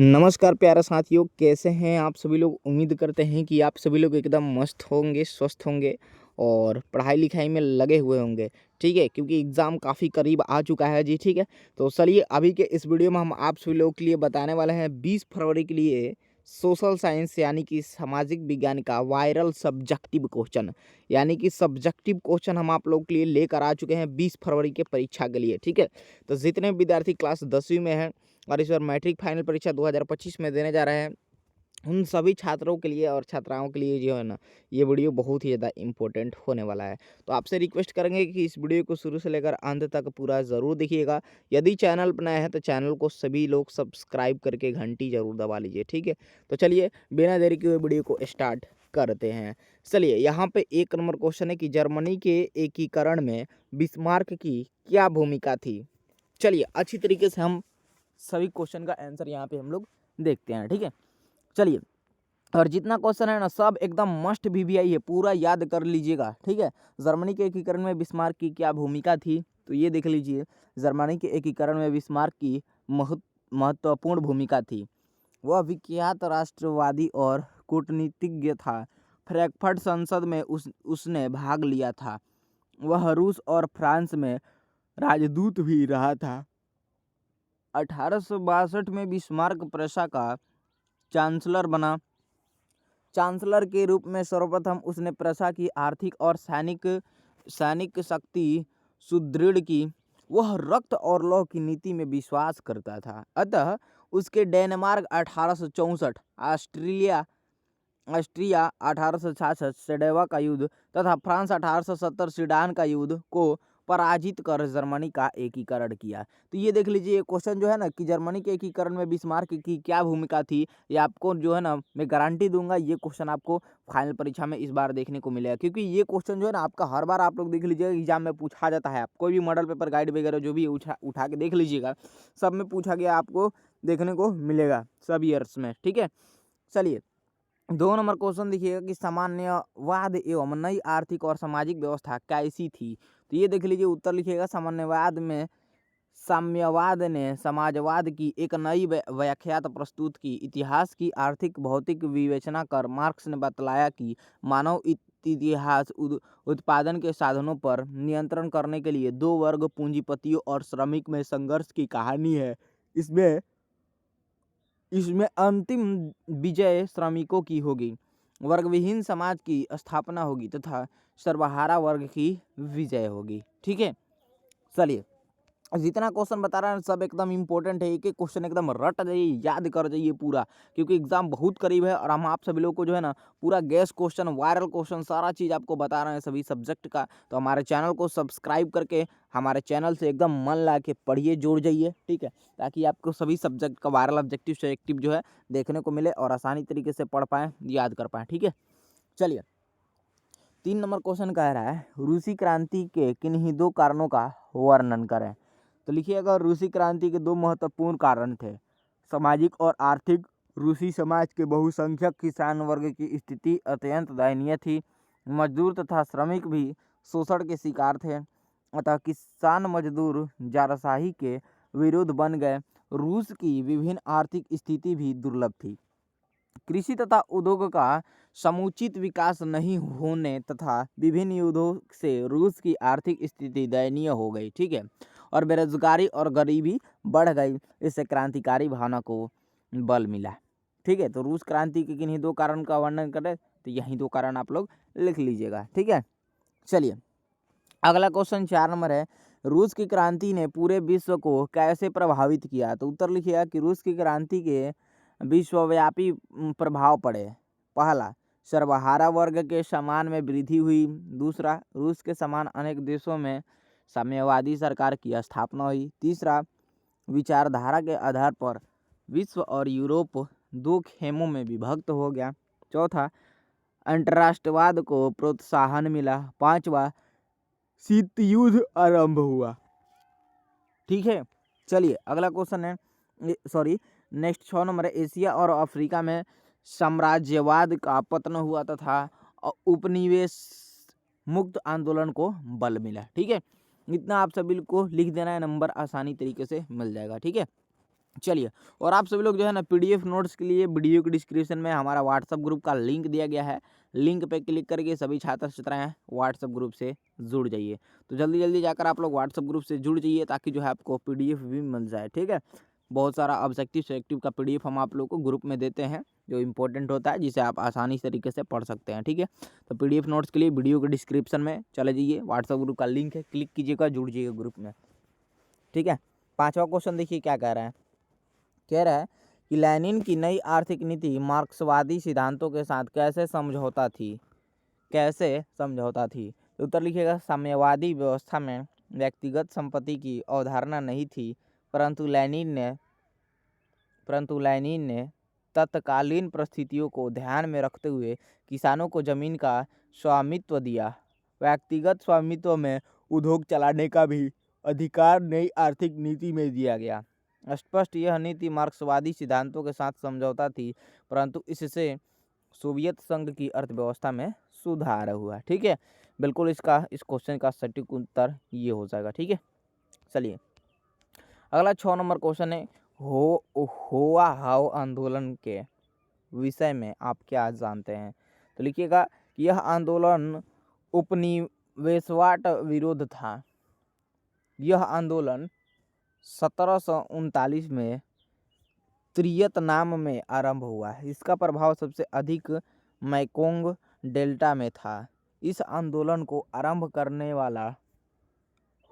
नमस्कार प्यारे साथियों, कैसे हैं आप सभी लोग। उम्मीद करते हैं कि आप सभी लोग एकदम मस्त होंगे, स्वस्थ होंगे और पढ़ाई लिखाई में लगे हुए होंगे। ठीक है, क्योंकि एग्ज़ाम काफ़ी करीब आ चुका है जी। ठीक है, तो चलिए अभी के इस वीडियो में हम आप सभी लोगों के लिए बताने वाले हैं 20 फरवरी के लिए सोशल साइंस यानी कि सामाजिक विज्ञान का वायरल सब्जेक्टिव क्वेश्चन, यानी कि सब्जेक्टिव क्वेश्चन हम आप लोगों के लिए लेकर आ चुके हैं 20 फरवरी के परीक्षा के लिए। ठीक है, तो जितने विद्यार्थी क्लास 10वीं में हैं और इस बार मैट्रिक फाइनल परीक्षा 2025 में देने जा रहे हैं, उन सभी छात्रों के लिए और छात्राओं के लिए जो है ना, ये वीडियो बहुत ही ज़्यादा इम्पोर्टेंट होने वाला है। तो आपसे रिक्वेस्ट करेंगे कि इस वीडियो को शुरू से लेकर अंत तक पूरा ज़रूर देखिएगा। यदि चैनल पर नया है तो चैनल को सभी लोग सब्सक्राइब करके घंटी ज़रूर दबा लीजिए। ठीक है, तो चलिए बिना देरी के वीडियो को स्टार्ट करते हैं। चलिए यहाँ पे 1 नंबर क्वेश्चन है कि जर्मनी के एकीकरण में बिस्मार्क की क्या भूमिका थी। चलिए अच्छी तरीके से हम सभी क्वेश्चन का आंसर यहाँ पे हम लोग देखते हैं। ठीक है, चलिए, और जितना क्वेश्चन है ना सब एकदम मस्ट वीवीआई है, पूरा याद कर लीजिएगा। ठीक है, जर्मनी के एकीकरण में बिस्मार्क की क्या भूमिका थी, तो ये देख लीजिए। जर्मनी के एकीकरण में बिस्मार्क की महत्वपूर्ण भूमिका थी। वह विख्यात राष्ट्रवादी और कूटनीतिज्ञ था। फ्रैंकफर्ट संसद में उसने भाग लिया था। वह रूस और फ्रांस में राजदूत भी रहा था। 1862 में बिस्मार्क प्रूसिया का चांसलर बना। चांसलर के रूप में सर्वप्रथम उसने प्रूसिया की आर्थिक और सैनिक शक्ति सुदृढ़ की। वह रक्त और लौह की नीति में विश्वास करता था, अतः उसके डेनमार्क 1864, ऑस्ट्रिया 1866 सेडोवा का युद्ध तथा फ्रांस 1870 सीडान का युद्ध को पराजित कर जर्मनी का एकीकरण किया। तो ये देख लीजिए, ये क्वेश्चन जो है ना कि जर्मनी के एकीकरण में बिस्मार्क की क्या भूमिका थी, ये आपको जो है ना मैं गारंटी दूंगा ये क्वेश्चन आपको फाइनल परीक्षा में इस बार देखने को मिलेगा। क्योंकि ये क्वेश्चन जो है ना आपका हर बार आप लोग देख लीजिएगा एग्जाम में पूछा जाता है। आप कोई भी मॉडल पेपर गाइड वगैरह जो भी उठा के देख लीजिएगा, सब में पूछा गया आपको देखने को मिलेगा सब ईयर्स में। ठीक है, चलिए 2 नंबर क्वेश्चन देखिएगा कि सामान्यवाद एवं नई आर्थिक और सामाजिक व्यवस्था कैसी थी। तो ये देख लीजिए, उत्तर लिखिएगा। सामान्यवाद में साम्यवाद ने समाजवाद की एक नई व्याख्या प्रस्तुत की। इतिहास की आर्थिक भौतिक विवेचना कर मार्क्स ने बतलाया कि मानव इतिहास उत्पादन के साधनों पर नियंत्रण करने के लिए 2 वर्ग पूंजीपतियों और श्रमिक में संघर्ष की कहानी है। इसमें अंतिम विजय श्रमिकों की होगी। वर्गविहीन समाज की स्थापना होगी तथा सर्वहारा वर्ग की विजय होगी। ठीक है, चलिए जितना क्वेश्चन बता रहा है सब एकदम इंपॉर्टेंट है। एक एक क्वेश्चन एकदम रट जाइए, याद कर जाइए पूरा, क्योंकि एग्जाम बहुत करीब है और हम आप सभी लोग को जो है ना पूरा गैस क्वेश्चन, वायरल क्वेश्चन, सारा चीज़ आपको बता रहे हैं सभी सब्जेक्ट का। तो हमारे चैनल को सब्सक्राइब करके हमारे चैनल से एकदम मन ला के पढ़िए, जुड़ जाइए। ठीक है, ताकि आपको सभी सब्जेक्ट का वायरल ऑब्जेक्टिव सेलेक्टिव जो है देखने को मिले और आसानी तरीके से पढ़ पाएँ, याद कर पाएँ। ठीक है, चलिए 3 नंबर क्वेश्चन कह रहा है रूसी क्रांति के किन्हीं 2 कारणों का वर्णन करें। तो लिखिएगा, रूसी क्रांति के 2 महत्वपूर्ण कारण थे। सामाजिक और आर्थिक। रूसी समाज के बहुसंख्यक किसान वर्ग की स्थिति अत्यंत दयनीय थी। मजदूर तथा श्रमिक भी शोषण के शिकार थे, अतः किसान मजदूर जारशाही के विरुद्ध बन गए। रूस की विभिन्न आर्थिक स्थिति भी दुर्लभ थी। कृषि तथा उद्योग का समुचित विकास नहीं होने तथा विभिन्न युद्धों से रूस की आर्थिक स्थिति दयनीय हो गई। ठीक है, और बेरोजगारी और गरीबी बढ़ गई। इससे क्रांतिकारी भावना को बल मिला। ठीक है, तो रूस क्रांति के किन्हीं 2 कारण का वर्णन करें, तो यही 2 कारण आप लोग लिख लीजिएगा। ठीक है, चलिए अगला क्वेश्चन 4 नंबर है, रूस की क्रांति ने पूरे विश्व को कैसे प्रभावित किया। तो उत्तर लिखिएगा कि रूस की क्रांति के विश्वव्यापी प्रभाव पड़े। पहला, सर्वहारा वर्ग के सम्मान में वृद्धि हुई। दूसरा, रूस के समान अनेक देशों में साम्यवादी सरकार की स्थापना हुई। तीसरा, विचारधारा के आधार पर विश्व और यूरोप 2 खेमों में विभक्त हो गया। चौथा, अंतर्राष्ट्रवाद को प्रोत्साहन मिला। पांचवा, शीत युद्ध आरंभ हुआ। ठीक है, चलिए अगला क्वेश्चन है, नेक्स्ट 6 नंबर है, एशिया और अफ्रीका में साम्राज्यवाद का पतन हुआ तथा उपनिवेश मुक्त आंदोलन को बल मिला। ठीक है, इतना आप सभी को लिख देना है, नंबर आसानी तरीके से मिल जाएगा। ठीक है, चलिए, और आप सभी लोग जो है ना पीडीएफ नोट्स के लिए वीडियो के डिस्क्रिप्शन में हमारा व्हाट्सएप ग्रुप का लिंक दिया गया है। लिंक पे क्लिक करके सभी छात्र छात्राएं व्हाट्सएप ग्रुप से जुड़ जाइए। तो जल्दी जल्दी जाकर आप लोग व्हाट्सएप ग्रुप से जुड़ जाइए ताकि जो है आपको पीडीएफ भी मिल जाए। ठीक है, बहुत सारा ऑब्जेक्टिव सेलेक्टिव का पीडीएफ हम आप लोग को ग्रुप में देते हैं जो इंपॉर्टेंट होता है, जिसे आप आसानी तरीके से पढ़ सकते हैं। ठीक है, तो पीडीएफ नोट्स के लिए वीडियो के डिस्क्रिप्शन में चले जाइए, व्हाट्सएप ग्रुप का लिंक है, क्लिक कीजिएगा, जुड़ जाइएगा ग्रुप में। ठीक है, 5वां क्वेश्चन देखिए क्या कह रहा है। कह रहा है कि लेनिन की नई आर्थिक नीति मार्क्सवादी सिद्धांतों के साथ कैसे समझौता थी। कैसे समझौता थी, तो उत्तर लिखिएगा साम्यवादी व्यवस्था में व्यक्तिगत संपत्ति की अवधारणा नहीं थी, परंतु लेनिन ने तत्कालीन परिस्थितियों को ध्यान में रखते हुए किसानों को जमीन का स्वामित्व दिया। व्यक्तिगत स्वामित्व में उद्योग चलाने का भी अधिकार नई आर्थिक नीति में दिया गया। स्पष्ट यह नीति मार्क्सवादी सिद्धांतों के साथ समझौता थी, परंतु इससे सोवियत संघ की अर्थव्यवस्था में सुधार हुआ। ठीक है, बिल्कुल इस क्वेश्चन का सटीक उत्तर ये हो जाएगा। ठीक है, चलिए अगला 6 नंबर क्वेश्चन है, होआ हाउ आंदोलन के विषय में आप क्या जानते हैं। तो लिखिएगा कि यह आंदोलन उपनिवेशवाद विरोध था। यह आंदोलन 1739 में त्रियतनाम में आरंभ हुआ। इसका प्रभाव सबसे अधिक मैकोंग डेल्टा में था। इस आंदोलन को आरंभ करने वाला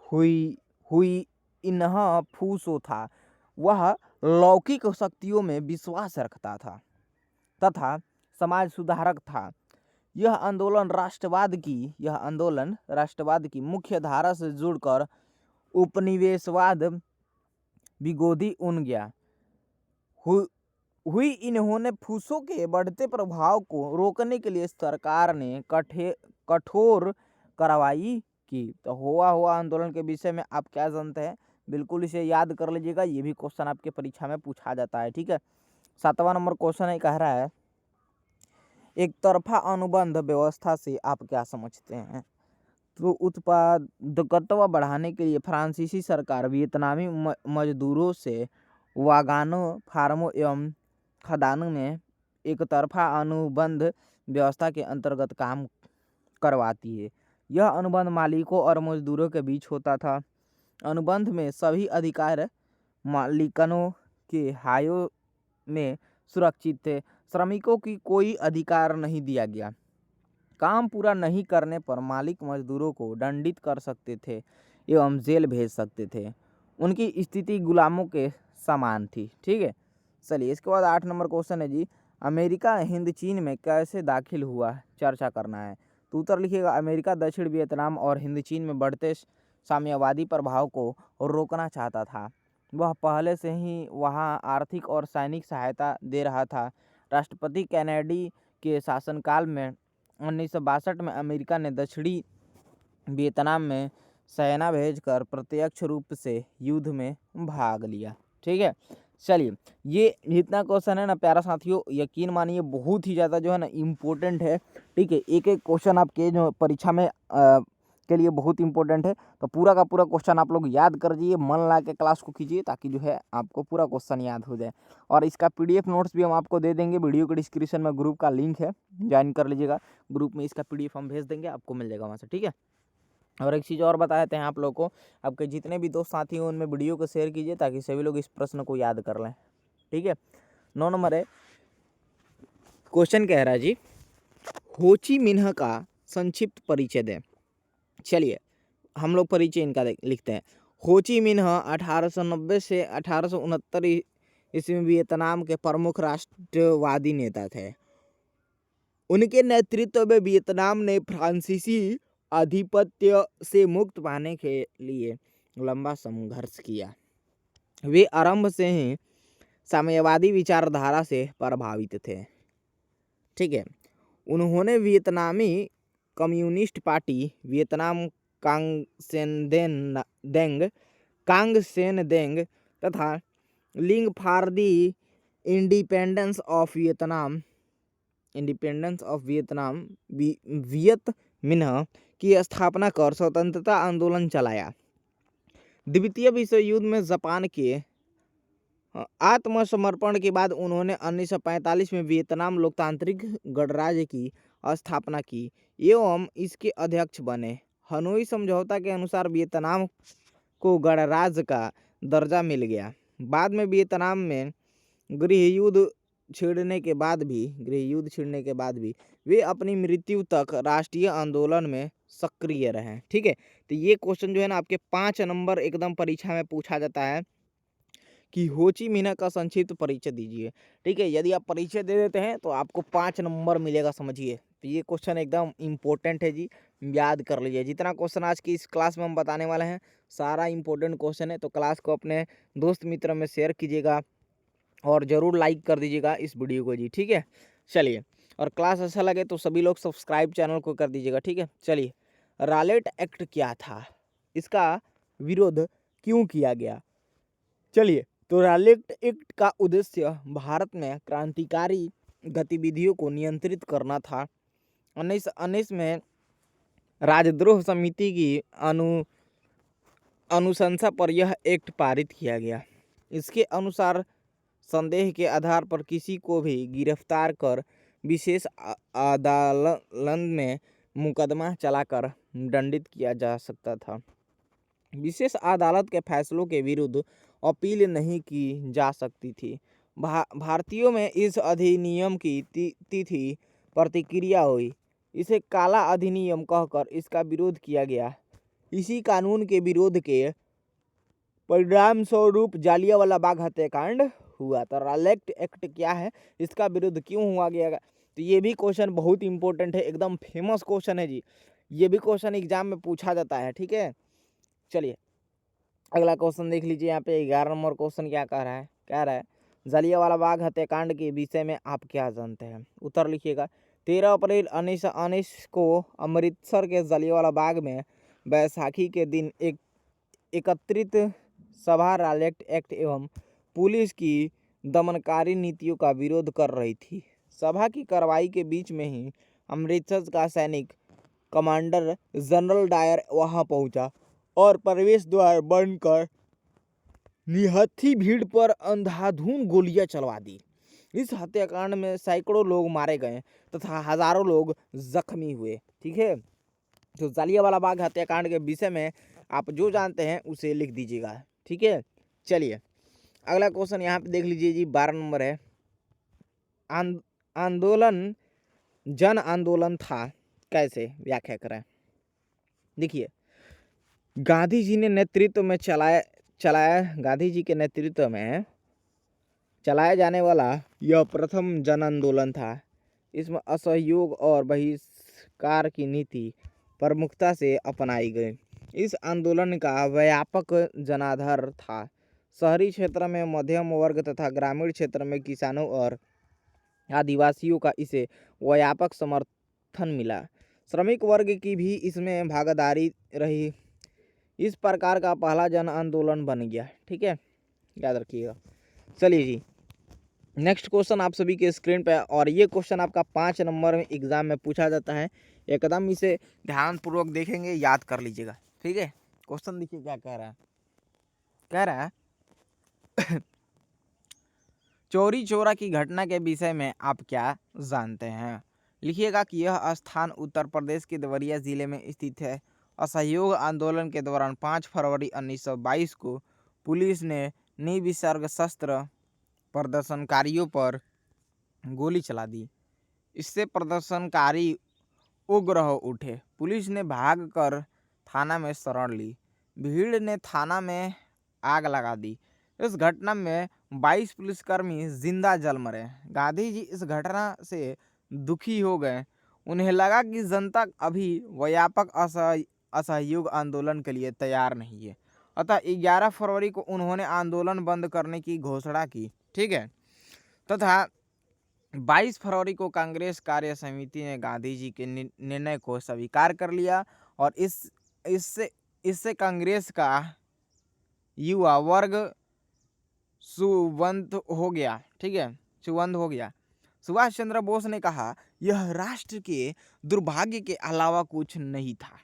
हुई इन्हा फूसो था। वह लौकिक शक्तियों में विश्वास रखता था तथा समाज सुधारक था। यह आंदोलन राष्ट्रवाद की मुख्य धारा से जुड़कर उपनिवेशवाद विरोधी उन गया। इन्होंने फूसों के बढ़ते प्रभाव को रोकने के लिए सरकार ने कठोर कार्रवाई की। तो हुआ आंदोलन के विषय में आप क्या जानते हैं, बिल्कुल इसे याद कर लीजिएगा, ये भी क्वेश्चन आपके परीक्षा में पूछा जाता है। ठीक है, 7वां नंबर क्वेश्चन है, कह रहा है एक तरफा अनुबंध व्यवस्था से आप क्या समझते हैं। तो उत्पादकता बढ़ाने के लिए फ्रांसीसी सरकार वियतनामी मजदूरों से वागानों, फार्मों एवं खदानों में एक तरफा अनुबंध व्यवस्था के अंतर्गत काम करवाती है। यह अनुबंध मालिकों और मजदूरों के बीच होता था। अनुबंध में सभी अधिकार मालिकानों के हायों में सुरक्षित थे। श्रमिकों की कोई अधिकार नहीं दिया गया। काम पूरा नहीं करने पर मालिक मजदूरों को दंडित कर सकते थे एवं जेल भेज सकते थे। उनकी स्थिति गुलामों के समान थी। ठीक है, चलिए इसके बाद 8 नंबर क्वेश्चन है जी, अमेरिका हिंद चीन में कैसे दाखिल हुआ, चर्चा करना है। तो उत्तर लिखिएगा अमेरिका दक्षिण वियतनाम और हिंद चीन में बढ़ते साम्यवादी प्रभाव को रोकना चाहता था। वह पहले से ही वहां आर्थिक और सैनिक सहायता दे रहा था। राष्ट्रपति कैनेडी के शासनकाल में 1962 में अमेरिका ने दक्षिणी वियतनाम में सेना भेजकर प्रत्यक्ष रूप से युद्ध में भाग लिया। ठीक है, चलिए ये जितना क्वेश्चन है ना प्यारा साथियों, यकीन मानिए बहुत ही ज़्यादा जो है ना इम्पोर्टेंट है। ठीक है, एक एक क्वेश्चन आपके जो परीक्षा में के लिए बहुत इंपॉर्टेंट है। तो पूरा का पूरा क्वेश्चन आप लोग याद कर दीजिए, मन ला के क्लास को कीजिए ताकि जो है आपको पूरा क्वेश्चन याद हो जाए। और इसका पीडीएफ नोट्स भी हम आपको दे देंगे, वीडियो के डिस्क्रिप्शन में ग्रुप का लिंक है, ज्वाइन कर लीजिएगा। ग्रुप में इसका पीडीएफ हम भेज देंगे, आपको मिल जाएगा वहाँ से। ठीक है, और एक चीज़ और बता देते हैं आप लोग को, आपके जितने भी दोस्त साथी हैं उनमें वीडियो को शेयर कीजिए ताकि सभी लोग इस प्रश्न को याद कर लें। ठीक है, 9 नंबर है, क्वेश्चन कह रहा है जी, होची मिन्ह का संक्षिप्त परिचय दें। चलिए हम लोग परिचय इनका लिखते हैं। होची मिन्ह 1890 से 1869 ईस्वी में वियतनाम के प्रमुख राष्ट्रवादी नेता थे। उनके नेतृत्व में वियतनाम ने फ्रांसीसी आधिपत्य से मुक्त पाने के लिए लंबा संघर्ष किया। वे आरंभ से ही साम्यवादी विचारधारा से प्रभावित थे। ठीक है, उन्होंने वियतनामी communist party, Vietnam Cong San Dang तथा league for the independence of Vietnam Viet Minh की स्थापना कर स्वतंत्रता आंदोलन चलाया। द्वितीय विश्व युद्ध में जापान के आत्मसमर्पण के बाद उन्होंने 1945 में वियतनाम लोकतांत्रिक गणराज्य की स्थापना की एवं इसके अध्यक्ष बने। हनोई समझौता के अनुसार वियतनाम को गणराज्य का दर्जा मिल गया। बाद में वियतनाम में गृहयुद्ध छिड़ने के बाद भी वे अपनी मृत्यु तक राष्ट्रीय आंदोलन में सक्रिय रहे। ठीक है, तो ये क्वेश्चन जो है ना आपके 5 नंबर एकदम परीक्षा में पूछा जाता है कि हो ची मिन्ह का संक्षिप्त परिचय दीजिए। ठीक है, यदि आप परिचय दे देते हैं तो आपको 5 नंबर मिलेगा, समझिए। तो ये क्वेश्चन एकदम इम्पोर्टेंट है जी, याद कर लीजिए। जितना क्वेश्चन आज की इस क्लास में हम बताने वाले हैं सारा इम्पोर्टेंट क्वेश्चन है, तो क्लास को अपने दोस्त मित्र में शेयर कीजिएगा और ज़रूर लाइक कर दीजिएगा इस वीडियो को जी। ठीक है, चलिए, और क्लास अच्छा लगे तो सभी लोग सब्सक्राइब चैनल को कर दीजिएगा। ठीक है, चलिए, रॉलेट एक्ट क्या था, इसका विरोध क्यों किया गया? चलिए, तो रॉलेट एक्ट का उद्देश्य भारत में क्रांतिकारी गतिविधियों को नियंत्रित करना था। 1919 में राजद्रोह समिति की अनुशंसा पर यह एक्ट पारित किया गया। इसके अनुसार संदेह के आधार पर किसी को भी गिरफ्तार कर विशेष अदालत में मुकदमा चलाकर दंडित किया जा सकता था। विशेष अदालत के फैसलों के विरुद्ध अपील नहीं की जा सकती थी। भारतीयों में इस अधिनियम की तिथि प्रतिक्रिया हुई। इसे काला अधिनियम कहकर इसका विरोध किया गया। इसी कानून के विरोध के परिणाम स्वरूप जालियांवाला बाग हत्याकांड हुआ। तो रॉलेट एक्ट क्या है, इसका विरोध क्यों हुआ गया? तो ये भी क्वेश्चन बहुत इंपॉर्टेंट है, एकदम फेमस क्वेश्चन है जी। ये भी क्वेश्चन एग्जाम में पूछा जाता है। ठीक है, चलिए अगला क्वेश्चन देख लीजिए। यहाँ पे 11 नंबर क्वेश्चन क्या कह रहा है जालियांवाला बाग हत्याकांड के विषय में आप क्या जानते हैं? उत्तर लिखिएगा। 13 अप्रैल 1919 को अमृतसर के जालियांवाला बाग में बैसाखी के दिन एकत्रित सभा रॉलेट एक्ट एवं पुलिस की दमनकारी नीतियों का विरोध कर रही थी। सभा की कार्रवाई के बीच में ही अमृतसर का सैनिक कमांडर जनरल डायर वहां पहुंचा और प्रवेश द्वार बंद कर निहत्थी भीड़ पर अंधाधुंध गोलियां चलवा दी। इस हत्याकांड में सैकड़ों लोग मारे गए तथा हजारों लोग जख्मी हुए। ठीक है, तो जालियांवाला बाग हत्याकांड के विषय में आप जो जानते हैं उसे लिख दीजिएगा। ठीक है, चलिए अगला क्वेश्चन यहाँ पे देख लीजिए जी। 12 नंबर है, आंदोलन जन आंदोलन था, कैसे व्याख्या करें? देखिए, गांधी जी के नेतृत्व में चलाया जाने वाला यह प्रथम जन आंदोलन था। इसमें असहयोग और बहिष्कार की नीति प्रमुखता से अपनाई गई। इस आंदोलन का व्यापक जनाधार था। शहरी क्षेत्र में मध्यम वर्ग तथा ग्रामीण क्षेत्र में किसानों और आदिवासियों का इसे व्यापक समर्थन मिला। श्रमिक वर्ग की भी इसमें भागीदारी रही। इस प्रकार का पहला जन आंदोलन बन गया। ठीक है, याद रखिएगा। चलिए जी, नेक्स्ट क्वेश्चन आप सभी के स्क्रीन पे, और ये क्वेश्चन आपका 5 नंबर में एग्जाम में पूछा जाता है। एकदम इसे ध्यानपूर्वक देखेंगे, याद कर लीजिएगा। ठीक है, क्वेश्चन देखिए क्या कह रहा है चौरी चौरा की घटना के विषय में आप क्या जानते हैं? लिखिएगा कि यह स्थान उत्तर प्रदेश के देवरिया जिले में स्थित है। असहयोग आंदोलन के दौरान 5 फरवरी 1922 को पुलिस ने निविसर्ग शस्त्र प्रदर्शनकारियों पर गोली चला दी। इससे प्रदर्शनकारी उग्र हो उठे। पुलिस ने भागकर थाना में शरण ली। भीड़ ने थाना में आग लगा दी। इस घटना में 22 पुलिसकर्मी जिंदा जल मरे। गांधी जी इस घटना से दुखी हो गए। उन्हें लगा कि जनता अभी व्यापक असहयोग आंदोलन के लिए तैयार नहीं है, अतः 11 फरवरी को उन्होंने आंदोलन बंद करने की घोषणा की। ठीक है, तथा 22 फरवरी को कांग्रेस कार्य समिति ने गांधी जी के निर्णय को स्वीकार कर लिया और इससे कांग्रेस का युवा वर्ग सुबंध हो गया। ठीक है, सुबंध हो गया। सुभाष चंद्र बोस ने कहा, यह राष्ट्र के दुर्भाग्य के अलावा कुछ नहीं था।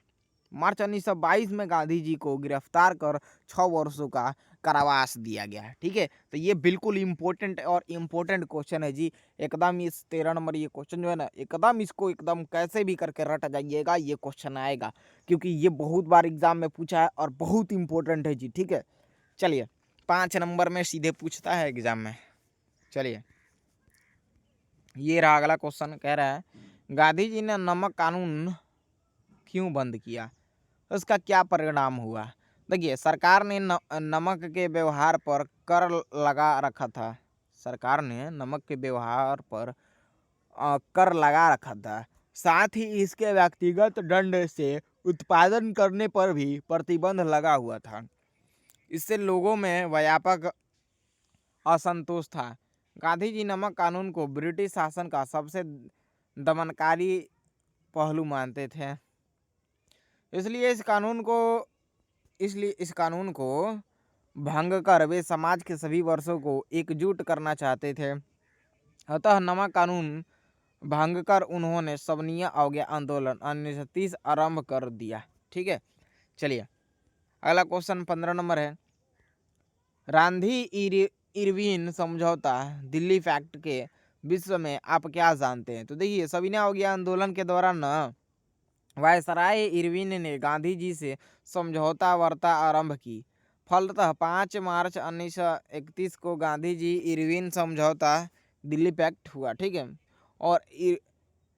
मार्च 1922 में गांधी जी को गिरफ्तार कर 6 वर्षों का कारावास दिया गया। ठीक है, तो ये बिल्कुल इम्पोर्टेंट और इम्पोर्टेंट क्वेश्चन है जी। एकदम इस 13 नंबर ये क्वेश्चन जो है ना, एकदम इसको एकदम कैसे भी करके रट जाइएगा, ये क्वेश्चन आएगा, क्योंकि ये बहुत बार एग्जाम में पूछा है और बहुत इंपॉर्टेंट है जी। ठीक है, चलिए 5 नंबर में सीधे पूछता है एग्जाम में। चलिए ये रहा अगला क्वेश्चन, कह रहा है गांधी जी ने नमक कानून क्यों बंद किया, उसका क्या परिणाम हुआ। देखिए सरकार ने नमक के व्यवहार पर कर लगा रखा था। सरकार ने नमक के व्यवहार पर कर लगा रखा था। साथ ही इसके व्यक्तिगत दंड से उत्पादन करने पर भी प्रतिबंध लगा हुआ था। इससे लोगों में व्यापक असंतोष था। गांधी जी नमक कानून को ब्रिटिश शासन का सबसे दमनकारी पहलू मानते थे। इसलिए इस कानून को भंग कर वे समाज के सभी वर्षों को एकजुट करना चाहते थे। अतः नमक कानून भंग कर उन्होंने सविनय अवज्ञा आंदोलन 1930 आरंभ कर दिया। ठीक है, चलिए अगला क्वेश्चन 15 नंबर है, रांधी इरविन समझौता दिल्ली फैक्ट के विश्व में आप क्या जानते हैं। तो देखिए सविनय अवज्ञा आंदोलन के दौरान न वायसराय इरविन ने गांधी जी से समझौता वार्ता आरंभ की। फलतः 5 मार्च 1931 को गांधी जी इरविन समझौता दिल्ली पैक्ट हुआ। ठीक है, और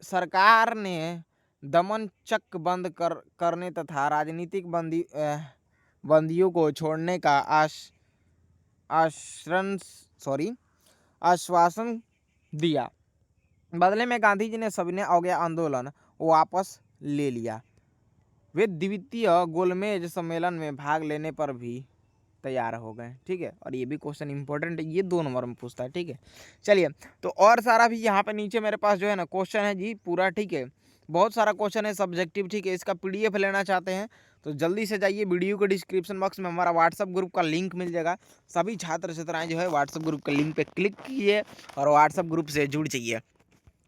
सरकार ने दमन चक बंद करने तथा राजनीतिक बंदियों को छोड़ने का आश्वासन दिया। बदले में गांधी जी ने सविनय अवज्ञा आंदोलन वापस ले लिया। वे द्वितीय गोलमेज सम्मेलन में भाग लेने पर भी तैयार हो गए। ठीक है, और ये भी क्वेश्चन इंपॉर्टेंट है, ये 2 नंबर में पूछता है। ठीक है, चलिए तो और सारा भी यहाँ पे नीचे मेरे पास जो है ना क्वेश्चन है जी पूरा। ठीक है, बहुत सारा क्वेश्चन है सब्जेक्टिव। ठीक है, इसका पीडीएफ लेना चाहते हैं तो जल्दी से जाइए, वीडियो के डिस्क्रिप्शन बॉक्स में हमारा व्हाट्सअप ग्रुप का लिंक मिल जाएगा। सभी छात्र छात्राएं जो है व्हाट्सअप ग्रुप के लिंक पे क्लिक कीजिए और व्हाट्सअप ग्रुप से जुड़ जाइए।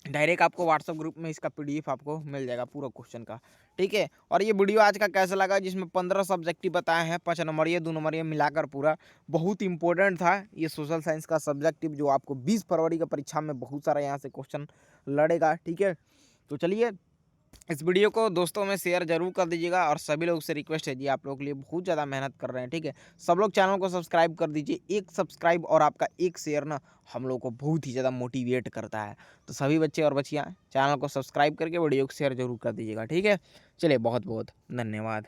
डायरेक्ट आपको व्हाट्सअप ग्रुप में इसका पीडीएफ आपको मिल जाएगा पूरा क्वेश्चन का। ठीक है, और ये वीडियो आज का कैसा लगा, जिसमें 15 सब्जेक्टिव बताए हैं, 5 नंबर ये 2 नंबर ये मिलाकर पूरा बहुत इंपॉर्टेंट था ये सोशल साइंस का सब्जेक्टिव, जो आपको 20 फरवरी का परीक्षा में बहुत सारा यहाँ से क्वेश्चन लड़ेगा। ठीक है, तो चलिए इस वीडियो को दोस्तों में शेयर जरूर कर दीजिएगा, और सभी लोग से रिक्वेस्ट है जी, आप लोगों के लिए बहुत ज़्यादा मेहनत कर रहे हैं। ठीक है, सब लोग चैनल को सब्सक्राइब कर दीजिए। एक सब्सक्राइब और आपका एक शेयर ना हम लोग को बहुत ही ज़्यादा मोटिवेट करता है। तो सभी बच्चे और बच्चियाँ चैनल को सब्सक्राइब करके वीडियो को शेयर जरूर कर दीजिएगा। ठीक है, चलिए बहुत बहुत धन्यवाद।